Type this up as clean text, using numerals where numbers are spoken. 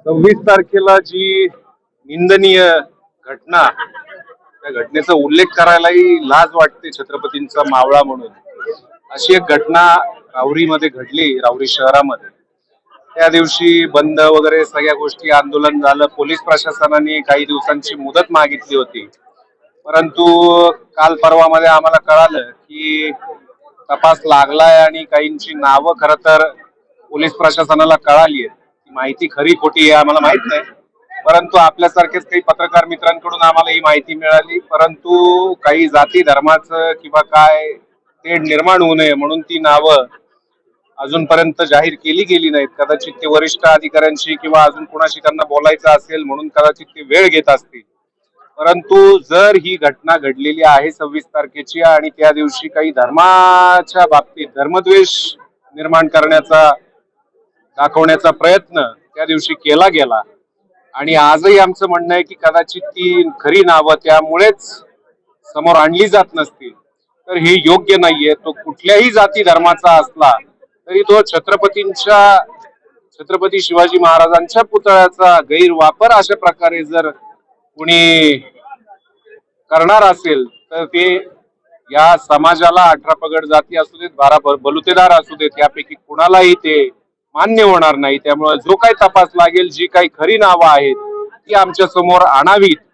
26 तारखेला जी निंदनीय घटना, त्या घटनेचा उल्लेख करायलाही लाज वाटते छत्रपतींचा मावळा म्हणून. अशी एक घटना राहुरीमध्ये घडली, राहुरी शहरामध्ये. त्या दिवशी बंद वगैरे सगळ्या गोष्टी, आंदोलन झालं. पोलीस प्रशासनाने काही दिवसांची मुदत मागितली होती, परंतु काल परवामध्ये आम्हाला कळालं की तपास लागलाय आणि काहींची नावं खरं तर पोलीस प्रशासनाला कळाली आहेत. ती माहिती खरी खोटी आहे आम्हाला माहित नाही, परंतु आपल्यासारखेच काही पत्रकार मित्रांकडून आम्हाला ही माहिती मिळाली. परंतु काही जाती धर्माचं किंवा काय तेढ निर्माण होऊ नये म्हणून ती नावं अजूनपर्यंत जाहीर केली गेली नाहीत. कदाचित ते वरिष्ठ अधिकाऱ्यांशी किंवा अजून कोणाशी त्यांना बोलायचं असेल म्हणून कदाचित ते वेळ घेत असतील. परंतु जर ही घटना घडलेली आहे 26 तारखेची आणि त्या दिवशी काही धर्माच्या बाबतीत धर्मद्वेष निर्माण करण्याचा, दाखवण्याचा प्रयत्न त्या दिवशी केला गेला आणि आजही आमचं म्हणणं आहे की कदाचित ती खरी नावं त्यामुळेच समोर आणली जात नसतील, तर हे योग्य नाहीये. तो कुठल्याही जाती धर्माचा असला तरी तो छत्रपती शिवाजी महाराजांच्या पुतळ्याचा गैरवापर अशा प्रकारे जर कुणी करणार असेल तर ते या समाजाला 18 पगड जाती असू देत, 12 बलुतेदार असू देत, यापैकी कुणालाही ते मान्य होणार नाही. त्यामुळे जो काही तपास लागेल, जी काही खरी नावं आहेत ती आमच्या समोर आणावीत